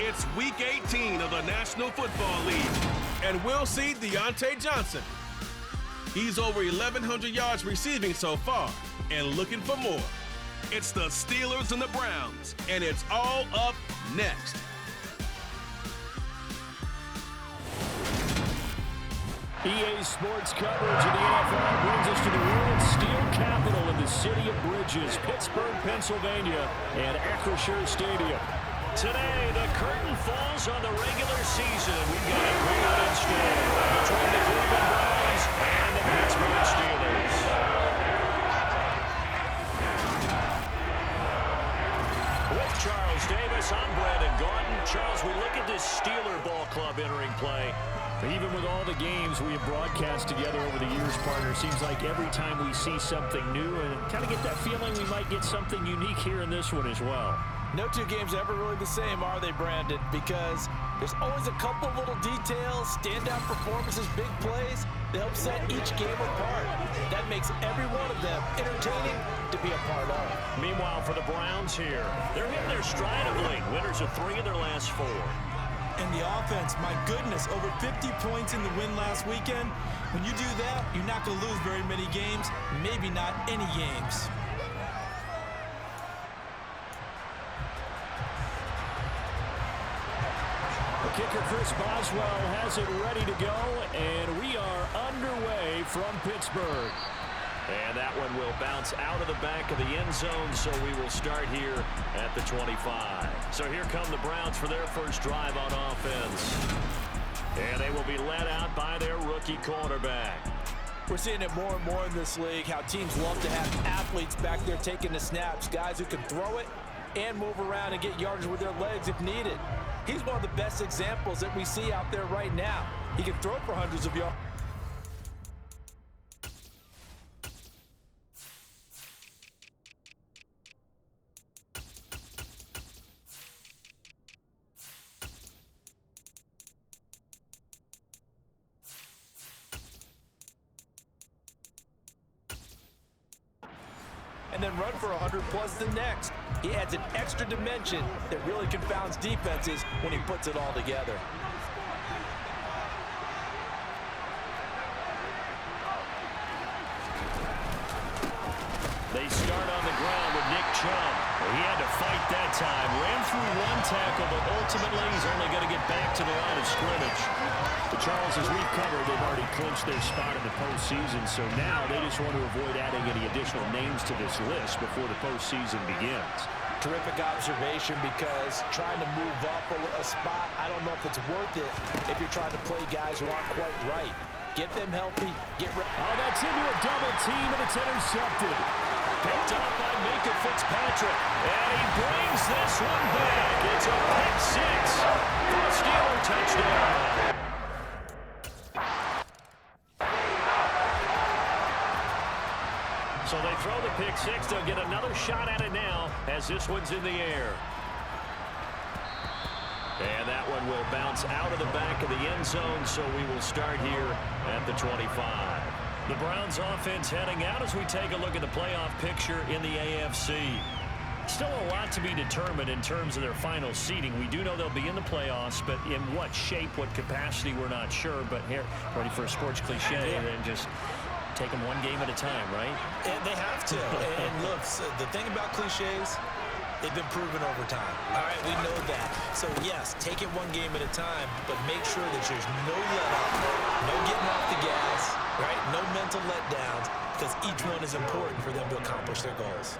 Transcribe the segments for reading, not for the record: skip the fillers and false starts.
It's Week 18 of the National Football League, and we'll see Deontay Johnson. He's over 1,100 yards receiving so far and looking for more. It's the Steelers and the Browns, and it's all up next. EA Sports coverage of the NFL brings us to the world steel capital in the city of Bridges, Pittsburgh, Pennsylvania, and Acrisure Stadium. Today, the curtain falls on the regular season. We've got a great install between the Cleveland Browns and the Pittsburgh Steelers. With Charles Davis, I'm Brandon Gaudin. Charles, we look at this Steeler ball club entering play. Even with all the games we have broadcast together over the years, partner, seems like every time we see something new and kind of get that feeling we might get something unique here in this one as well. No two games are ever really the same, are they, Brandon? Because there's always a couple little details, standout performances, big plays that help set each game apart. That makes every one of them entertaining to be a part of. Meanwhile, for the Browns here, they're hitting their stride of late. Winners of 3 of their last 4. And the offense, my goodness, over 50 points in the win last weekend. When you do that, you're not going to lose very many games, maybe not any games. Kicker Chris Boswell has it ready to go, and we are underway from Pittsburgh. And that one will bounce out of the back of the end zone, so we will start here at the 25. So here come the Browns for their first drive on offense. And they will be led out by their rookie quarterback. We're seeing it more and more in this league, how teams love to have athletes back there taking the snaps, guys who can throw it and move around and get yardage with their legs if needed. He's one of the best examples that we see out there right now. He can throw for hundreds of yards. And then run for 100+ the next. He adds an extra dimension that really confounds defenses when he puts it all together. They start on the ground with Nick Chubb. He had to fight that time. Ran through one tackle, but ultimately he's only going to get back to the line of scrimmage. But Charles, as we've covered, they've already clinched their spot in the postseason, so now they just want to avoid adding any additional names to this list before the postseason begins. Terrific observation, because trying to move up a spot, I don't know if it's worth it if you're trying to play guys who aren't quite right. Get them healthy, get ready. Oh, that's into a double team, and it's intercepted. Picked up by Minkah Fitzpatrick, and he brings this one back. It's a pick 6 for a Steeler touchdown. So they throw the pick 6. They'll get another shot at it now as this one's in the air. And that one will bounce out of the back of the end zone, so we will start here at the 25. The Browns offense heading out as we take a look at the playoff picture in the AFC. Still a lot to be determined in terms of their final seeding. We do know they'll be in the playoffs, but in what shape, what capacity, we're not sure. But here, ready for a sports cliche, and just take them one game at a time, right? And they have to. And look, the thing about cliches, they've been proven over time. All right, we know that. So, yes, take it one game at a time, but make sure that there's no let-up, no getting off the gas, right? No mental letdowns, because each one is important for them to accomplish their goals.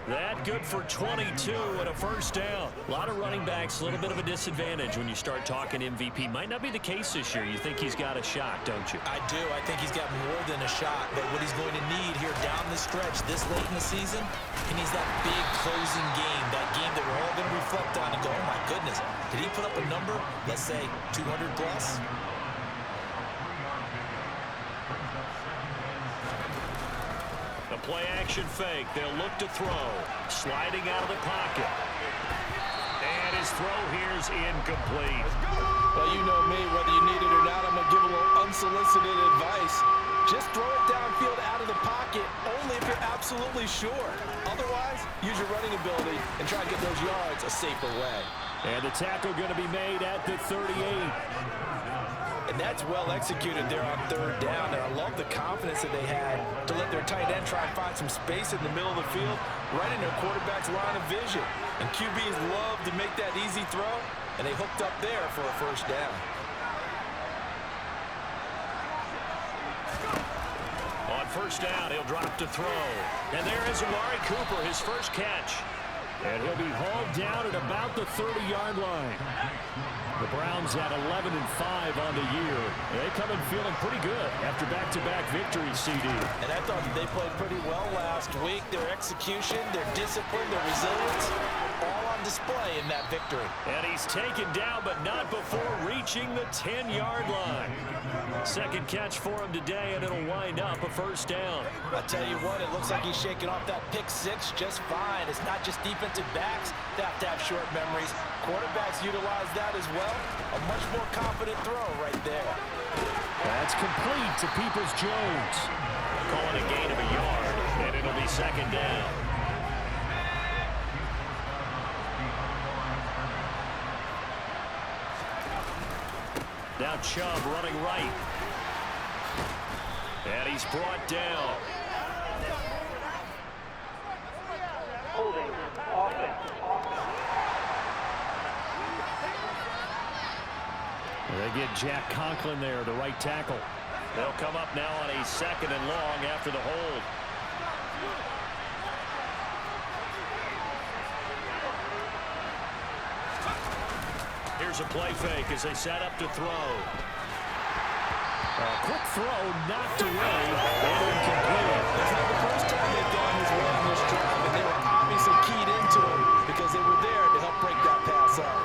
That good for 22 and a first down. A lot of running backs, a little bit of a disadvantage when you start talking MVP. Might not be the case this year. You think he's got a shot, don't you? I do. I think he's got more than a shot. But what he's going to need here down the stretch this late in the season, he needs that big closing game, that game that we're all going to reflect on and go, oh, my goodness, did he put up a number, let's say 200+? Play action fake. They'll look to throw. Sliding out of the pocket. And his throw here is incomplete. Well, you know me. Whether you need it or not, I'm going to give a little unsolicited advice. Just throw it downfield out of the pocket only if you're absolutely sure. Otherwise, use your running ability and try to get those yards a safer way. And the tackle going to be made at the 38. And that's well executed there on third down. And I love the confidence that they had to let their tight end try and find some space in the middle of the field, right in their quarterback's line of vision. And QBs love to make that easy throw, and they hooked up there for a first down. On first down, he'll drop to throw. And there is Amari Cooper, his first catch. And he'll be hauled down at about the 30-yard line. The Browns at 11-5 on the year. They come in feeling pretty good after back-to-back victories, CD. And I thought they played pretty well last week. Their execution, their discipline, their resilience, all on display in that victory. And he's taken down, but not before reaching the 10-yard line. Second catch for him today, and it'll wind up a first down. I tell you what, it looks like he's shaking off that pick six just fine. It's not just defensive backs that have to have short memories. Quarterbacks utilize that as well. A much more confident throw right there. That's complete to Peoples-Jones. Calling a gain of a yard, and it'll be second down. Now Chubb running right. And he's brought down. Holding offense. They get Jack Conklin there, the right tackle. They'll come up now on a second and long after the hold. Here's a play fake as they set up to throw. A quick throw knocked away and incomplete. It's not the first time they've gone his way on this drive, and they were obviously keyed into him because they were there to help break that pass up.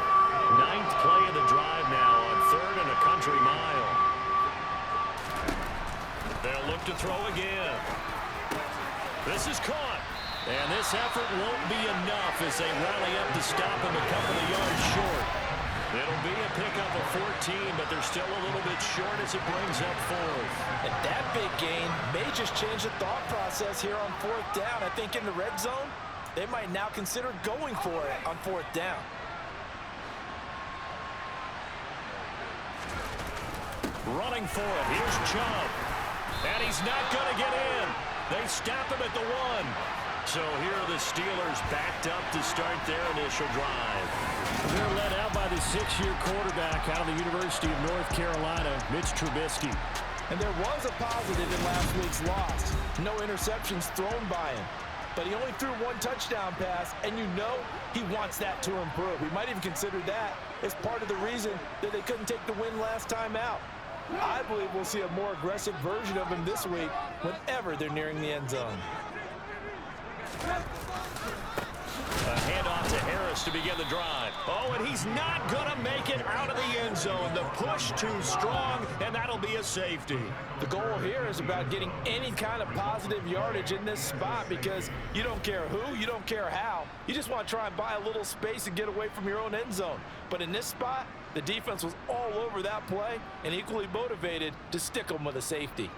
Ninth play of the drive now on 3rd and a country mile. They'll look to throw again. This is caught. And this effort won't be enough as they rally up to stop him a couple of yards short. It'll be a pickup of 14, but they're still a little bit short as it brings up 4th. And that big gain may just change the thought process here on 4th down. I think in the red zone, they might now consider going for it on 4th down. Running for it. Here's Chubb. And he's not going to get in. They stop him at the 1. So here are the Steelers backed up to start their initial drive. They're led out by the 6-year quarterback out of the University of North Carolina, Mitch Trubisky. And there was a positive in last week's loss. No interceptions thrown by him. But he only threw 1 touchdown pass, and you know he wants that to improve. We might even consider that as part of the reason that they couldn't take the win last time out. I believe we'll see a more aggressive version of him this week whenever they're nearing the end zone. A handoff to Harris to begin the drive. Oh, and he's not going to make it out of the end zone. The push too strong, and that'll be a safety. The goal here is about getting any kind of positive yardage in this spot because you don't care who, you don't care how. You just want to try and buy a little space and get away from your own end zone. But in this spot, the defense was all over that play and equally motivated to stick them with a safety.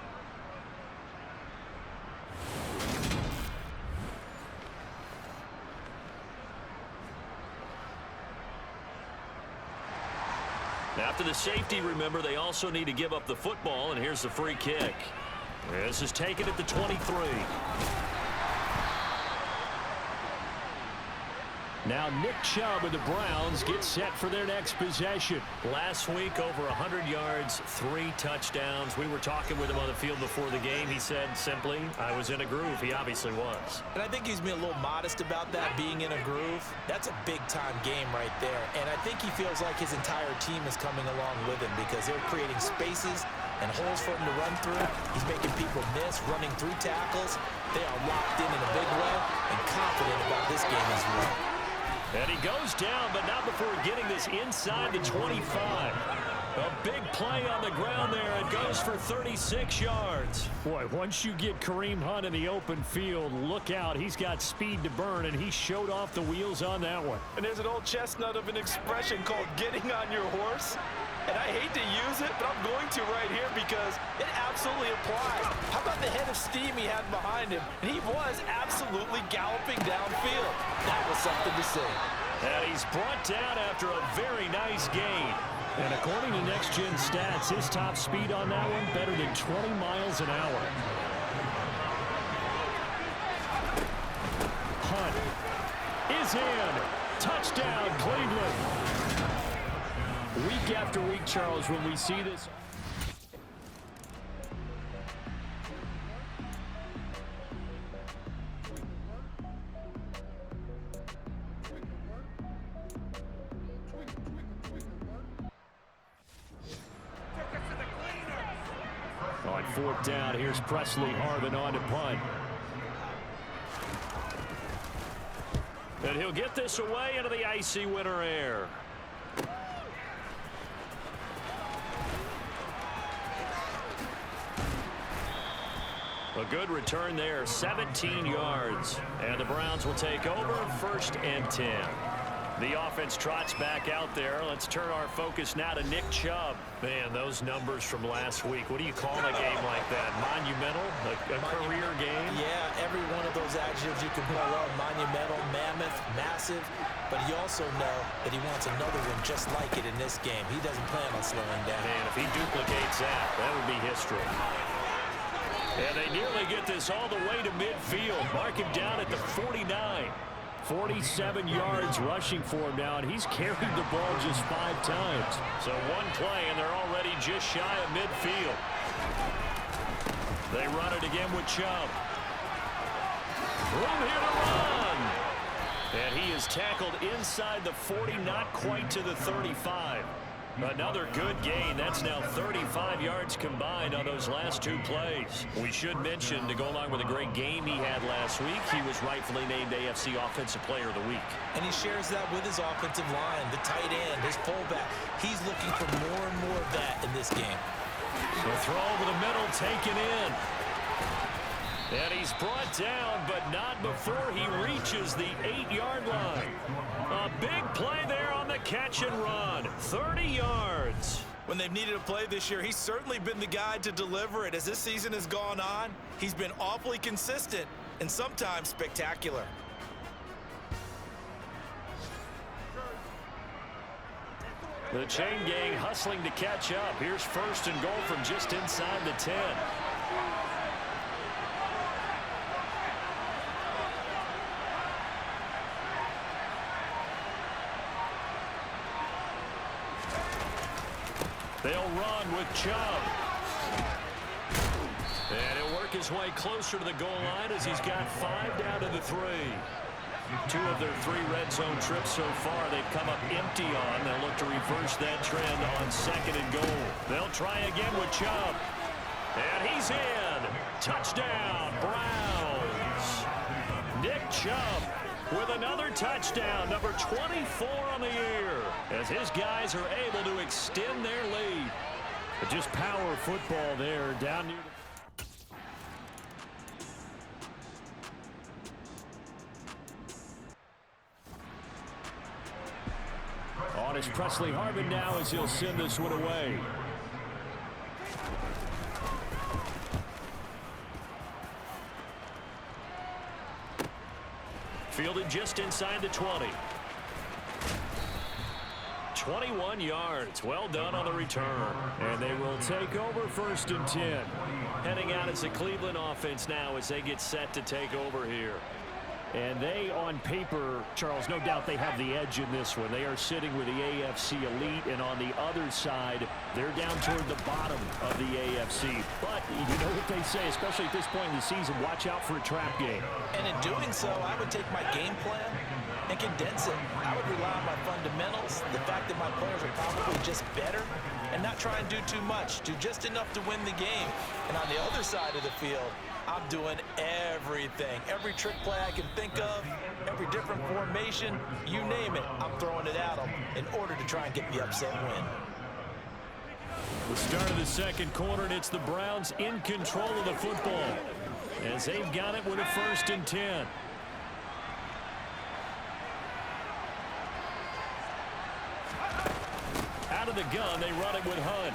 After the safety, remember, they also need to give up the football, and here's the free kick. This is taken at the 23. Now Nick Chubb and the Browns get set for their next possession. Last week, over 100 yards, 3 touchdowns. We were talking with him on the field before the game. He said simply, I was in a groove. He obviously was. And I think he's being a little modest about that, being in a groove. That's a big-time game right there. And I think he feels like his entire team is coming along with him because they're creating spaces and holes for him to run through. He's making people miss, running through tackles. They are locked in a big way and confident about this game as well. And he goes down, but not before getting this inside the 25. A big play on the ground there. It goes for 36 yards. Boy, once you get Kareem Hunt in the open field, look out. He's got speed to burn, and he showed off the wheels on that one. And there's an old chestnut of an expression called getting on your horse. And I hate to use it, but I'm going to right here because it absolutely applies. How about the head of steam he had behind him? And he was absolutely galloping downfield. That was something to see. And he's brought down after a very nice gain. And according to Next Gen Stats, his top speed on that one better than 20 miles an hour. Hunt is in. Touchdown, Cleveland. Week after week, Charles, when we see this. On fourth down, here's Presley Harvin on to punt. And he'll get this away into the icy winter air. A good return there, 17 yards. And the Browns will take over, 1st and 10. The offense trots back out there. Let's turn our focus now to Nick Chubb. Man, those numbers from last week. What do you call a game like that? Monumental? A career game? Yeah, every one of those adjectives you can pull up. Monumental, mammoth, massive. But you also know that he wants another one just like it in this game. He doesn't plan on slowing down. Man, if he duplicates that, that would be history. And they nearly get this all the way to midfield. Mark him down at the 49. 47 yards rushing for him now, and he's carried the ball just 5 times. So one play, and they're already just shy of midfield. They run it again with Chubb. Room here to run. And he is tackled inside the 40, not quite to the 35. Another good gain. That's now 35 yards combined on those last 2 plays. We should mention, to go along with a great game he had last week, he was rightfully named AFC Offensive Player of the Week. And he shares that with his offensive line, the tight end, his fullback. He's looking for more and more of that in this game. So throw over the middle, taken in. And he's brought down, but not before he reaches the 8-yard line. A big play there on the catch and run. 30 yards. When they've needed a play this year, he's certainly been the guy to deliver it. As this season has gone on, he's been awfully consistent and sometimes spectacular. The chain gang hustling to catch up. Here's 1st and goal from just inside the 10. They'll run with Chubb. And he'll work his way closer to the goal line as he's got 5 down to the 3. 2 of their 3 red zone trips so far they've come up empty on. They'll look to reverse that trend on 2nd and goal. They'll try again with Chubb. And he's in. Touchdown, Browns. Nick Chubb with another touchdown, number 24 on the year, as his guys are able to extend their lead. But just power football there down near the... On is Presley Harvin now as he'll send this one away. Fielded just inside the 20. 21 yards. Well done on the return. And they will take over 1st and 10. Heading out as the Cleveland offense now as they get set to take over here. And they, on paper, Charles, no doubt they have the edge in this one. They are sitting with the AFC elite, and on the other side, they're down toward the bottom of the AFC. But you know what they say, especially at this point in the season, watch out for a trap game. And in doing so, I would take my game plan and condense it. I would rely on my fundamentals, the fact that my players are probably just better, and not try and do too much, do just enough to win the game. And on the other side of the field, I'm doing everything. Every trick play I can think of, every different formation, you name it, I'm throwing it at them in order to try and get the upset win. The start of the 2nd quarter, and it's the Browns in control of the football as they've got it with a 1st and 10. Out of the gun, they run it with Hunt.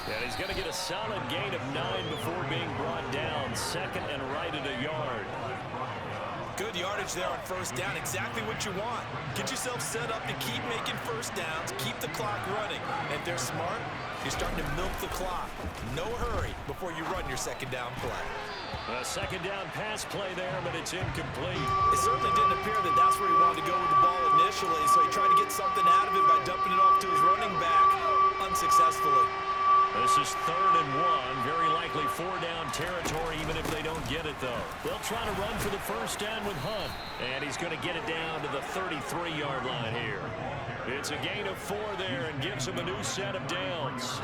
And he's going to get a solid gain of 9 before being brought down. 2nd and right at a yard. Good yardage there on first down. Exactly what you want. Get yourself set up to keep making first downs, keep the clock running. And if they're smart, you're starting to milk the clock. No hurry before you run your second down play. A second down pass play there, but it's incomplete. It certainly didn't appear that that's where he wanted to go with the ball initially, so he tried to get something out of it by dumping it off to his running back unsuccessfully. This is 3rd and 1. Very likely 4-down territory, even if they don't get it, though. They'll try to run for the first down with Hunt. And he's going to get it down to the 33-yard line here. It's a gain of 4 there and gives him a new set of downs.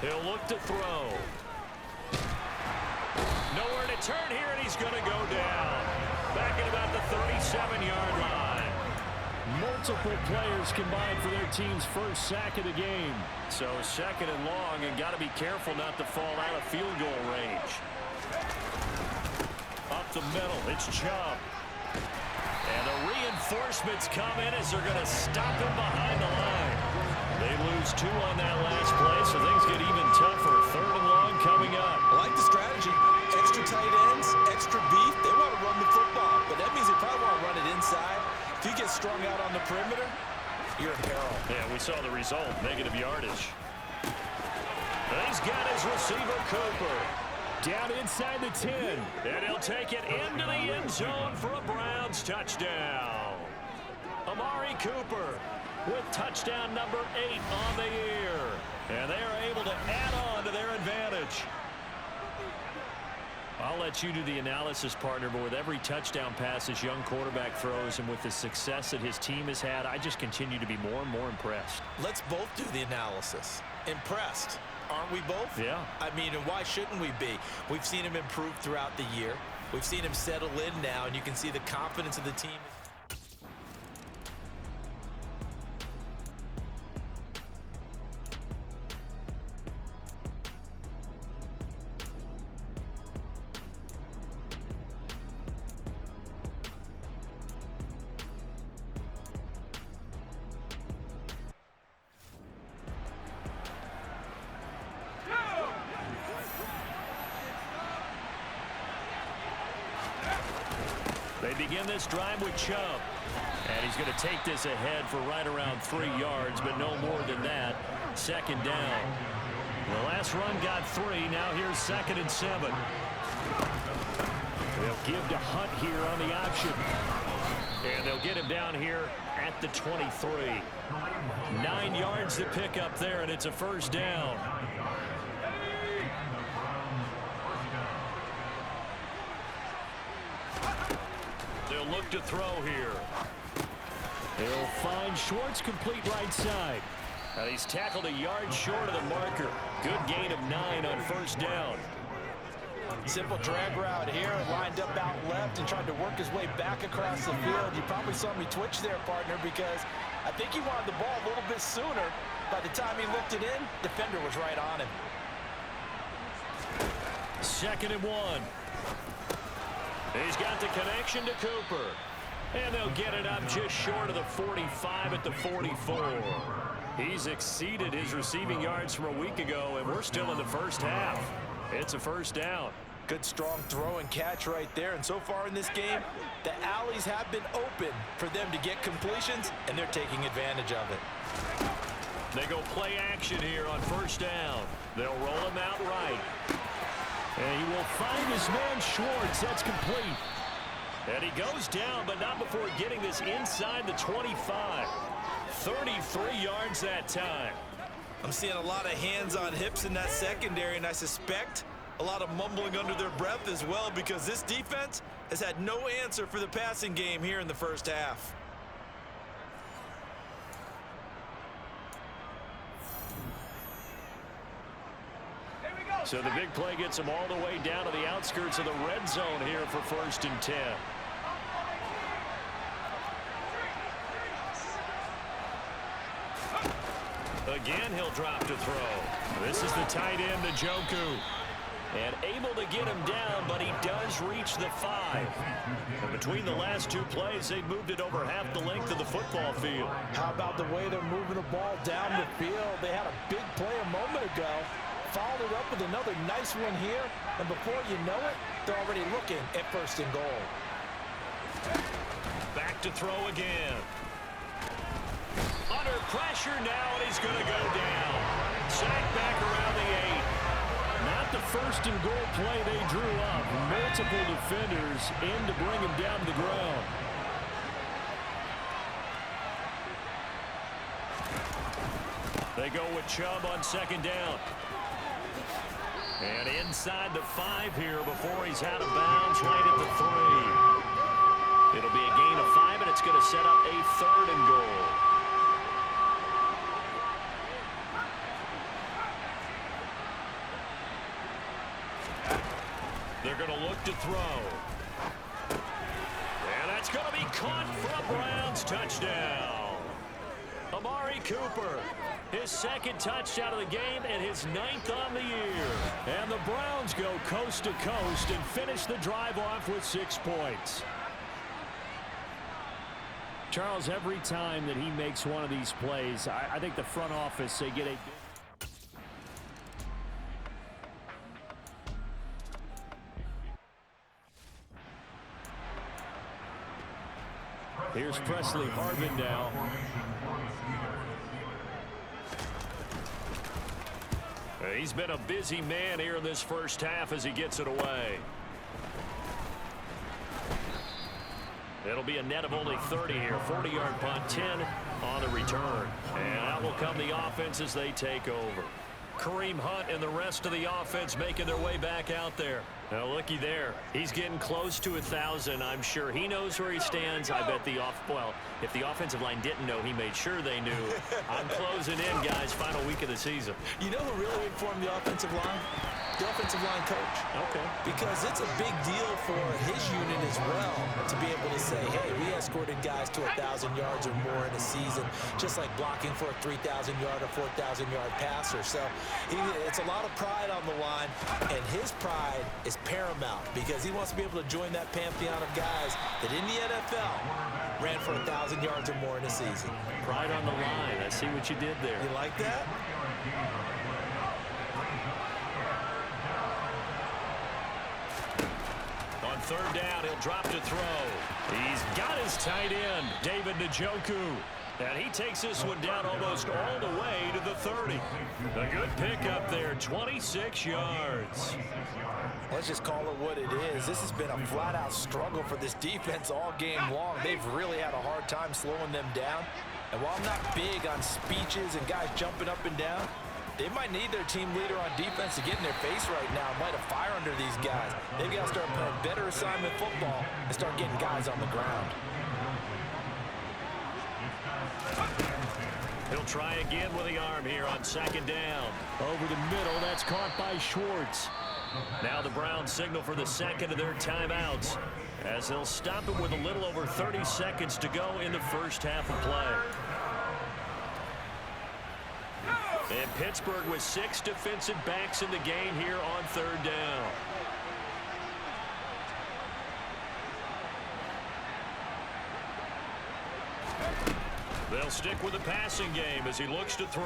He'll look to throw. Nowhere to turn here, and he's going to go down. Back at about the 37-yard line. Multiple players combined for their team's first sack of the game. So 2nd and long, and got to be careful not to fall out of field goal range. Up the middle, it's Chubb. And the reinforcements come in as they're going to stop him behind the line. They lose 2 on that last play, so things get even tougher. 3rd and long coming up. I like the strategy. Extra tight ends, extra beef. They want to run the football, but that means they probably want to run it inside. If you get strung out on the perimeter, you're in peril. Yeah, we saw the result, negative yardage. And he's got his receiver, Cooper. Down inside the 10. And he'll take it into the end zone for a Browns touchdown. Amari Cooper with touchdown number 8 on the year. And they are able to add on to their advantage. I'll let you do the analysis, partner, but with every touchdown pass this young quarterback throws and with the success that his team has had, I just continue to be more and more impressed. Let's both do the analysis. Impressed, aren't we both? Yeah. I mean, and why shouldn't we be? We've seen him improve throughout the year. We've seen him settle in now, and you can see the confidence of the team. They begin this drive with Chubb. And he's going to take this ahead for right around 3 yards, but no more than that. 2nd down. The last run got 3. Now here's 2nd and 7. They'll give to Hunt here on the option. And they'll get him down here at the 23. 9 yards to pick up there, and it's a first down. They'll look to throw here. They'll find Schwartz complete right side. He's tackled a yard short of the marker. Good gain of 9 on first down. Simple drag route here, lined up out left and tried to work his way back across the field. You probably saw me twitch there, partner, because I think he wanted the ball a little bit sooner. By the time he looked it in, defender was right on him. 2nd and 1. He's got the connection to Cooper. And they'll get it up just short of the 45 at the 44. He's exceeded his receiving yards from a week ago, and we're still in the first half. It's a first down. Good, strong throw and catch right there. And so far in this game, the alleys have been open for them to get completions, and they're taking advantage of it. They go play action here on first down. They'll roll him out right. And he will find his man Schwartz. That's complete. And he goes down, but not before getting this inside the 25. 33 yards that time. I'm seeing a lot of hands on hips in that secondary, and I suspect a lot of mumbling under their breath as well, because this defense has had no answer for the passing game here in the first half. So the big play gets them all the way down to the outskirts of the red zone here for 1st and 10. Again, he'll drop to throw. This is the tight end, Njoku. And able to get him down, but he does reach the 5. And between the last two plays, they moved it over half the length of the football field. How about the way they're moving the ball down the field? They had a big play a moment ago. Followed it up with another nice one here. And before you know it, they're already looking at 1st and goal. Back to throw again. Under pressure now, and he's going to go down. Sacked back around the 8. Not the 1st and goal play they drew up. Multiple defenders in to bring him down to the ground. They go with Chubb on 2nd down. And inside the 5 here before he's out of bounds right at the 3. It'll be a gain of 5, and it's going to set up a 3rd and goal. They're going to look to throw. And that's going to be caught for a Browns touchdown. Amari Cooper, his 2nd touchdown of the game and his 9th on the year. And the Browns go coast to coast and finish the drive off with 6 points. Charles, every time that he makes one of these plays, I think the front office, they get a... Here's Presley Harvin now. He's been a busy man here in this first half as he gets it away. It'll be a net of only 30 here. 40-yard punt, 10 on the return. And out will come the offense as they take over. Kareem Hunt and the rest of the offense making their way back out there. Now, looky there. He's getting close to 1,000. I'm sure he knows where he stands. I bet if the offensive line didn't know, he made sure they knew. I'm closing in, guys. Final week of the season. You know who really informed the offensive line? The offensive line coach. Okay. Because it's a big deal for his unit as well to be able to say, hey, we escorted guys to 1,000 yards or more in a season, just like blocking for a 3,000-yard or 4,000-yard passer. So it's a lot of pride on the line, and his pride is paramount because he wants to be able to join that pantheon of guys that in the NFL ran for 1,000 yards or more in a season. Pride on the line. I see what you did there. You like that? On 3rd down, he'll drop to throw. He's got his tight end, David Njoku. And he takes this one down almost all the way to the 30. A good pickup there, 26 yards. Let's just call it what it is. This has been a flat-out struggle for this defense all game long. They've really had a hard time slowing them down. And while I'm not big on speeches and guys jumping up and down, they might need their team leader on defense to get in their face right now and light a fire under these guys. They've got to start playing better assignment football and start getting guys on the ground. He'll try again with the arm here on 2nd down. Over the middle, that's caught by Schwartz. Now the Browns signal for the 2nd of their timeouts as they'll stop it with a little over 30 seconds to go in the first half of play. And Pittsburgh with 6 defensive backs in the game here on 3rd down. They'll stick with the passing game as he looks to throw.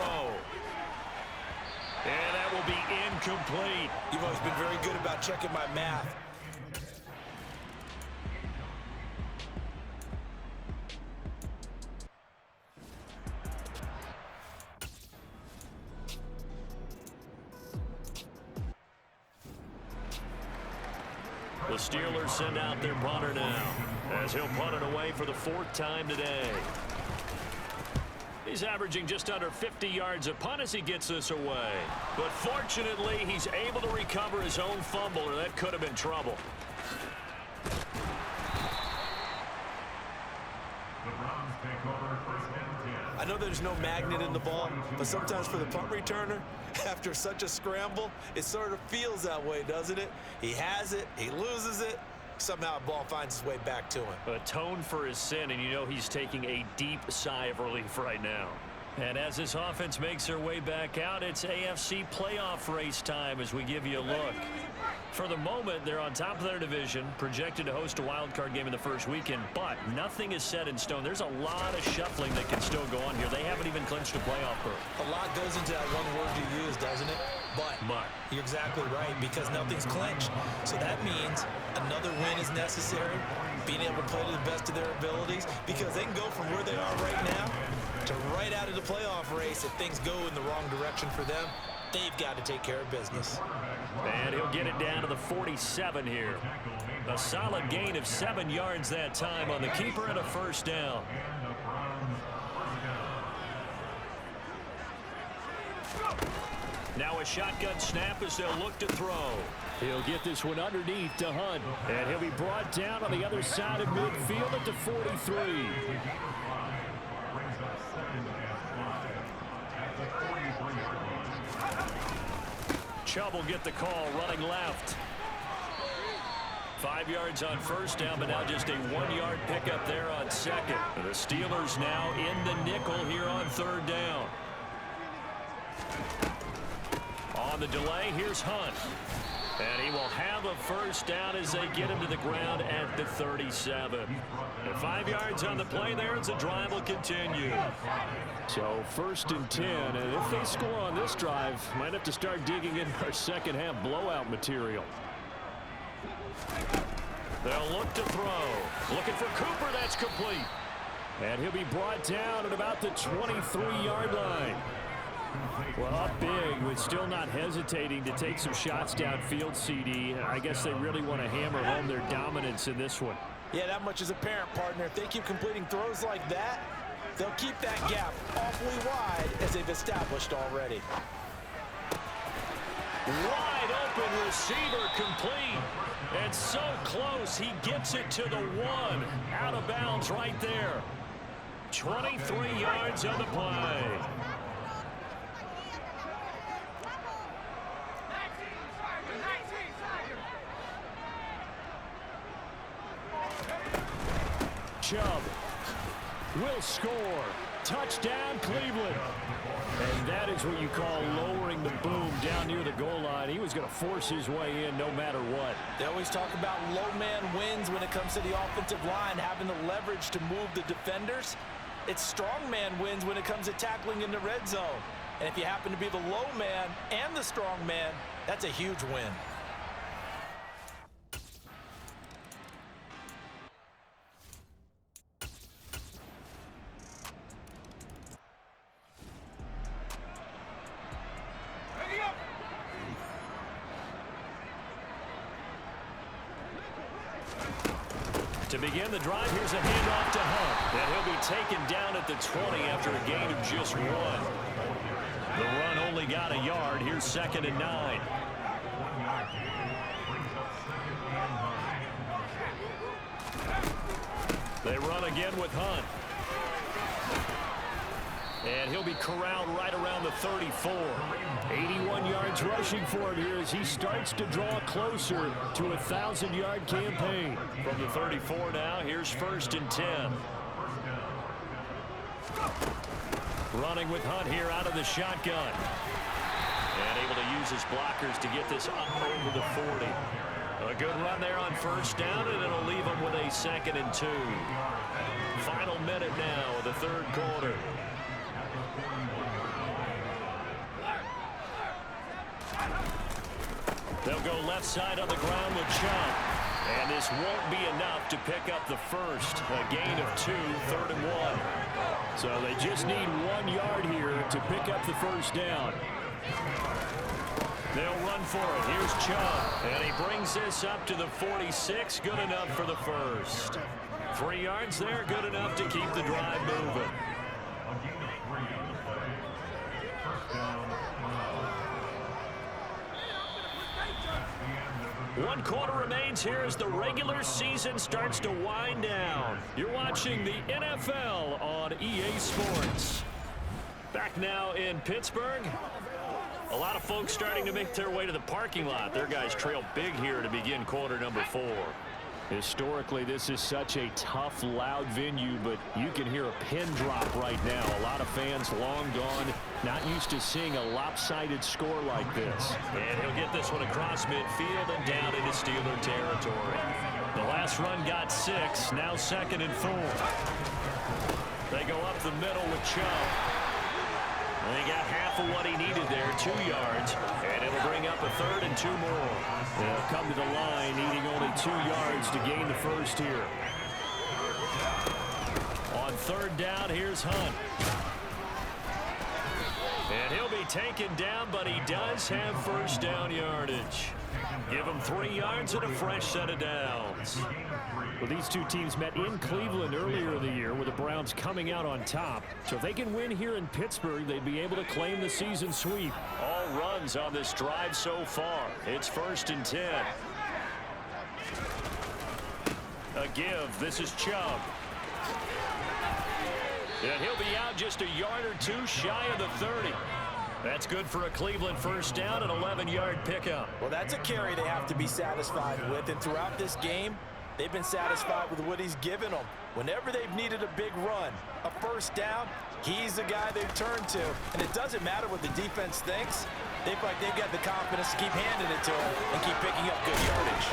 And that will be incomplete. You've always been very good about checking my math. The Steelers send out their punter now as he'll punt it away for the 4th time today. He's averaging just under 50 yards a punt as he gets this away. But fortunately, he's able to recover his own fumble, or that could have been trouble. I know there's no magnet in the ball, but sometimes for the punt returner, after such a scramble, it sort of feels that way, doesn't it? He has it, he loses it, somehow the ball finds its way back to him. Atone for his sin, and you know he's taking a deep sigh of relief right now. And as this offense makes their way back out, it's AFC playoff race time as we give you a look. For the moment, they're on top of their division, projected to host a wild card game in the first weekend, but nothing is set in stone. There's a lot of shuffling that can still go on here. They haven't even clinched a playoff berth. A lot goes into that one word you use, doesn't it? But. You're exactly right, because nothing's clinched. So that means another win is necessary, being able to play to the best of their abilities, because they can go from where they are right now to right out of the playoff race. If things go in the wrong direction for them, they've got to take care of business. And he'll get it down to the 47 here. A solid gain of 7 yards that time on the keeper and a first down. Now a shotgun snap as they'll look to throw. He'll get this one underneath to Hunt. And he'll be brought down on the other side of midfield at the 43. Chubb will get the call running left. 5 yards on first down, but now just a 1-yard pickup there on second. The Steelers now in the nickel here on third down. On the delay, here's Hunt. And he will have a first down as they get him to the ground at the 37. And 5 yards on the play there as the drive will continue. So 1st and 10, and if they score on this drive, might have to start digging in our second half blowout material. They'll look to throw. Looking for Cooper, that's complete. And he'll be brought down at about the 23-yard line. Well, up big, but still not hesitating to take some shots downfield, CD. I guess they really want to hammer home their dominance in this one. Yeah, that much is apparent, partner. If they keep completing throws like that, they'll keep that gap awfully wide as they've established already. Wide open receiver complete. And so close, he gets it to the 1. Out of bounds right there. 23 yards on the play. Chubb will score. Touchdown, Cleveland. And that is what you call lowering the boom down near the goal line. He was going to force his way in no matter what. They always talk about low man wins when it comes to the offensive line, having the leverage to move the defenders. It's strong man wins when it comes to tackling in the red zone. And if you happen to be the low man and the strong man, that's a huge win. To begin the drive, here's a handoff to Hunt. And he'll be taken down at the 20 after a gain of just 1. The run only got a yard. Here's 2nd and 9. They run again with Hunt. And he'll be corralled right around the 34. 81 yards rushing for him here as he starts to draw closer to a 1,000-yard campaign. From the 34 now, here's 1st and 10. Running with Hunt here out of the shotgun. And able to use his blockers to get this up over the 40. A good run there on first down, and it'll leave him with a 2nd and 2. Final minute now of the third quarter. They'll go left side on the ground with Chubb. And this won't be enough to pick up the first. A gain of 2, 3rd and 1. So they just need 1 yard here to pick up the first down. They'll run for it. Here's Chubb. And he brings this up to the 46. Good enough for the first. 3 yards there. Good enough to keep the drive moving. One quarter remains here as the regular season starts to wind down. You're watching the NFL on EA Sports. Back now in Pittsburgh. A lot of folks starting to make their way to the parking lot. Their guys trail big here to begin quarter number 4. Historically, this is such a tough, loud venue, but you can hear a pin drop right now. A lot of fans long gone, not used to seeing a lopsided score like this. And he'll get this one across midfield and down into Steeler territory. The last run got 6, now 2nd and 4. They go up the middle with Chubb. And he got half of what he needed there, 2 yards, and it'll bring up a 3rd and 2 more. They'll come to the line, needing only 2 yards to gain the first here. On 3rd down, here's Hunt. And he'll be taken down, but he does have first down yardage. Give him 3 yards and a fresh set of downs. Well, these two teams met in Cleveland earlier in the year with the Browns coming out on top. So if they can win here in Pittsburgh, they'd be able to claim the season sweep. All runs on this drive so far. It's 1st and 10. A give. This is Chubb. And he'll be out just a yard or 2 shy of the 30. That's good for a Cleveland first down, an 11-yard pickup. Well, that's a carry they have to be satisfied with. And throughout this game, they've been satisfied with what he's given them. Whenever they've needed a big run, a first down, he's the guy they've turned to. And it doesn't matter what the defense thinks. They feel like they've got the confidence to keep handing it to him and keep picking up good yardage.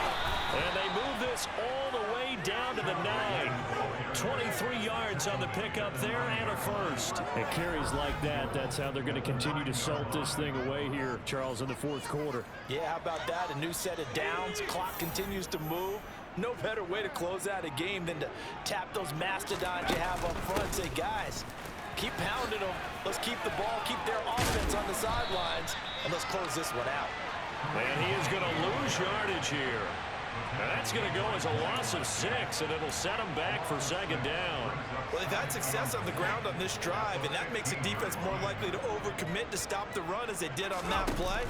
And they move this all the way down to the 9. 23 yards on the pickup there and a first. It carries like that. That's how they're going to continue to salt this thing away here, Charles, in the 4th quarter. Yeah, how about that? A new set of downs. Clock continues to move. No better way to close out a game than to tap those mastodons you have up front and say, guys, keep pounding them. Let's keep the ball, keep their offense on the sidelines, and let's close this one out. And he is going to lose yardage here. That's going to go as a loss of 6, and it'll set him back for 2nd down. Well, they've had success on the ground on this drive, and that makes a defense more likely to overcommit to stop the run as they did on that play.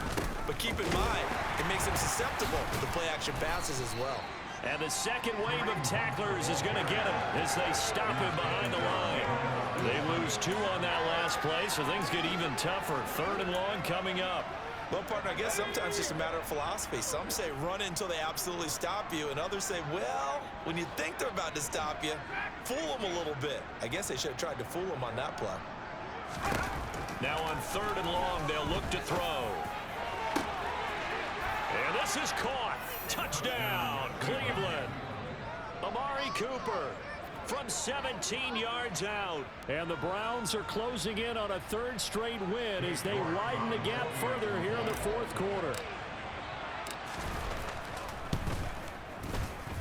But keep in mind, it makes them susceptible to play-action passes as well. And the second wave of tacklers is going to get him as they stop him behind the line. They lose 2 on that last play, so things get even tougher. 3rd and long coming up. Well, partner, I guess sometimes it's just a matter of philosophy. Some say run until they absolutely stop you, and others say, well, when you think they're about to stop you, fool them a little bit. I guess they should have tried to fool them on that play. Now on 3rd and long, they'll look to throw. And this is caught. Touchdown, Cleveland. Amari Cooper from 17 yards out. And the Browns are closing in on a 3rd straight win as they widen the gap further here in the 4th quarter.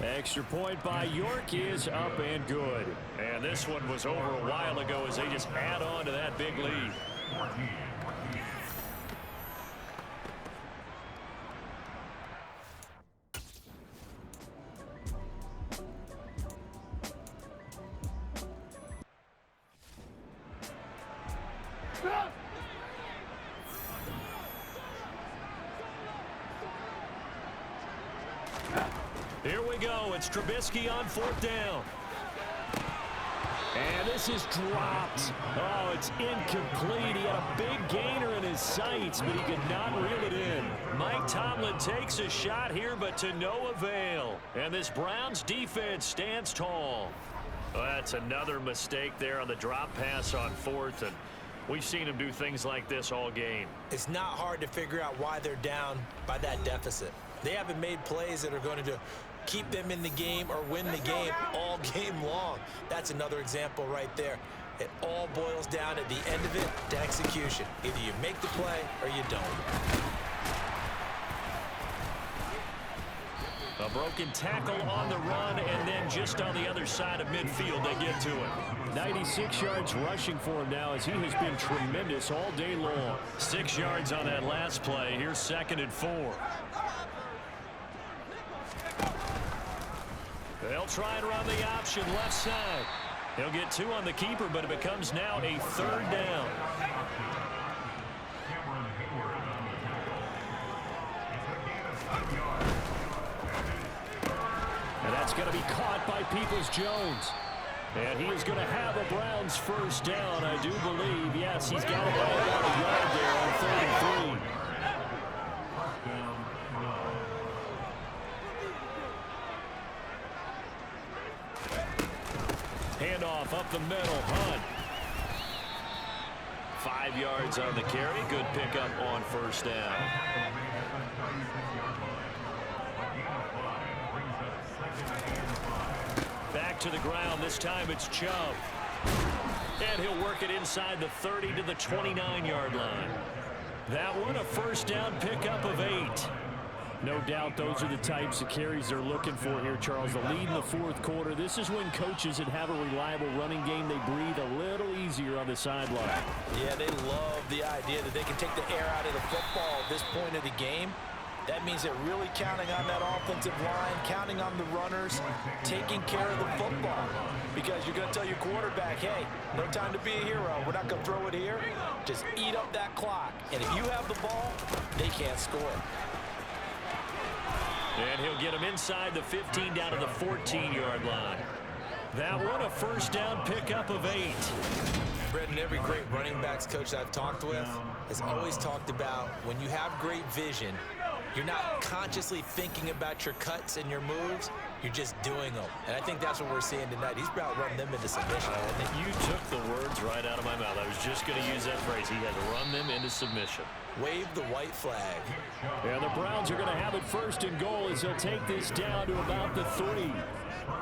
Extra point by York is up and good. And this one was over a while ago as they just add on to that big lead. Here we go. It's Trubisky on 4th down. And this is dropped. Oh, it's incomplete. He had a big gainer in his sights, but he could not reel it in. Mike Tomlin takes a shot here, but to no avail. And this Browns defense stands tall. Well, that's another mistake there on the drop pass on 4th, and we've seen him do things like this all game. It's not hard to figure out why they're down by that deficit. They haven't made plays that are going to keep them in the game or win the game all game long. That's another example right there. It all boils down at the end of it to execution. Either you make the play or you don't. A broken tackle on the run, and then just on the other side of midfield they get to it. 96 yards rushing for him now as he has been tremendous all day long. 6 yards on that last play. Here's 2nd and 4. They'll try and run the option left side. He'll get 2 on the keeper, but it becomes now a 3rd down. And that's going to be caught by Peoples-Jones. And he is going to have a Browns first down, I do believe. Yes, he's got it by about a yard there on 3rd and 3. up the middle. Hunt. 5 yards on the carry. Good pickup on first down. Back to the ground. This time it's Chubb. And he'll work it inside the 30 to the 29-yard line. That one a first down pickup of 8. No doubt those are the types of carries they're looking for here, Charles. The lead in the fourth quarter. This is when coaches that have a reliable running game, they breathe a little easier on the sideline. Yeah, they love the idea that they can take the air out of the football at this point of the game. That means they're really counting on that offensive line, counting on the runners, taking care of the football. Because you're going to tell your quarterback, hey, no time to be a hero. We're not going to throw it here. Just eat up that clock. And if you have the ball, they can't score. And he'll get him inside the 15 down to the 14-yard line. That one a first down pickup of 8. Brendan, every great running backs coach I've talked with has always talked about when you have great vision, you're not consciously thinking about your cuts and your moves. You're just doing them. And I think that's what we're seeing tonight. He's about running them into submission. You took the words right out of my mouth. I was just going to use that phrase. He had to run them into submission. Wave the white flag. And the Browns are going to have it first and goal as he'll take this down to about the 3.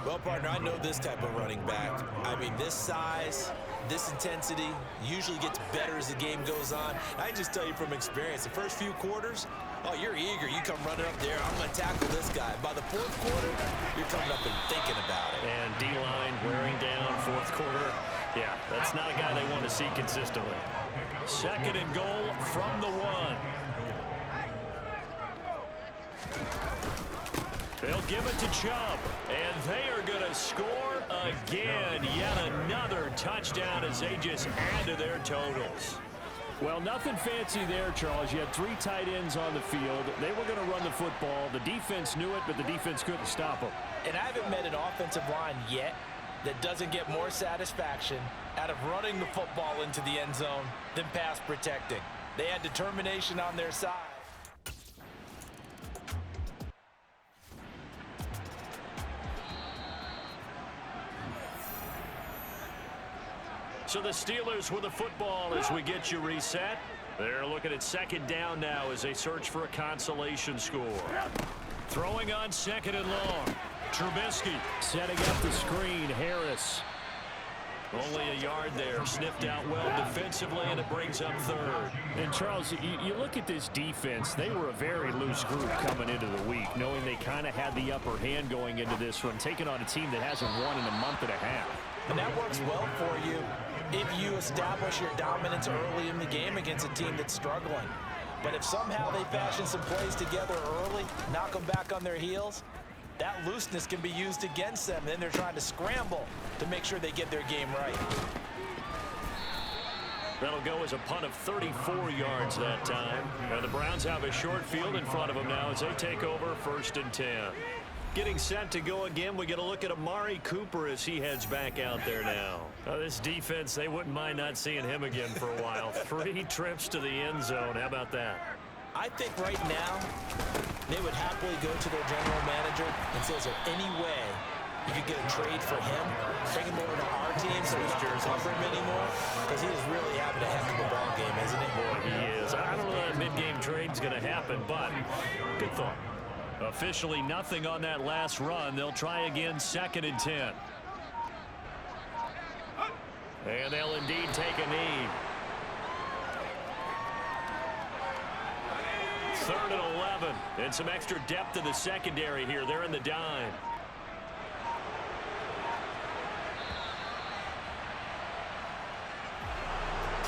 Well, partner, I know this type of running back. I mean, this size, this intensity usually gets better as the game goes on. I can just tell you from experience, the first few quarters, oh, you're eager. You come running up there. I'm going to tackle this guy. By the fourth quarter, you're coming up and thinking about it. And D-line wearing down fourth quarter. Yeah, that's not a guy they want to see consistently. Second and goal from the 1. They'll give it to Chubb, and they are going to score again. Yet another touchdown as they just add to their totals. Well, nothing fancy there, Charles. You had 3 tight ends on the field. They were going to run the football. The defense knew it, but the defense couldn't stop them. And I haven't met an offensive line yet that doesn't get more satisfaction out of running the football into the end zone than pass protecting. They had determination on their side. So the Steelers with the football as we get you reset. They're looking at second down now as they search for a consolation score. Throwing on second and long. Trubisky setting up the screen. Harris. Only a yard there. Sniffed out well defensively, and it brings up third. And, Charles, you look at this defense. They were a very loose group coming into the week, knowing they kind of had the upper hand going into this one, taking on a team that hasn't won in a month and a half. And that works well for you if you establish your dominance early in the game against a team that's struggling. But if somehow they fashion some plays together early, knock them back on their heels, that looseness can be used against them. Then they're trying to scramble to make sure they get their game right. That'll go as a punt of 34 yards that time. And the Browns have a short field in front of them now as they take over 1st and 10. Getting set to go again. We get a look at Amari Cooper as he heads back out there now. This defense, they wouldn't mind not seeing him again for a while. 3 trips to the end zone. How about that? I think right now they would happily go to their general manager and say, is there any way you could get a trade for him, bring him over to our team so we don't have to cover him anymore? Because he is really having a heck of a ball game, isn't he? Boy, he is. I don't know that mid-game trade's going to happen, but good thought. Officially nothing on that last run. They'll try again 2nd and 10. And they'll indeed take a knee. 3rd and 11. And some extra depth to the secondary here. They're in the dime.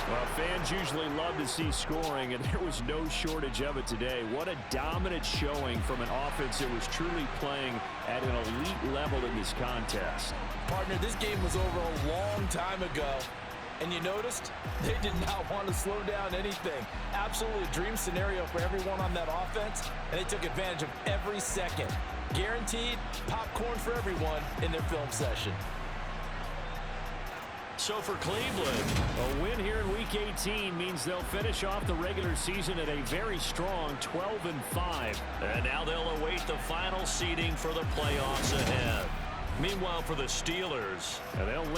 Well, fans usually love to see scoring, and there was no shortage of it today. What a dominant showing from an offense that was truly playing at an elite level in this contest. Partner, this game was over a long time ago, and you noticed they did not want to slow down anything. Absolutely a dream scenario for everyone on that offense, and they took advantage of every second. Guaranteed popcorn for everyone in their film session. So for Cleveland, a win here in Week 18 means they'll finish off the regular season at a very strong 12-5. And now they'll await the final seeding for the playoffs ahead. Meanwhile, for the Steelers, they'll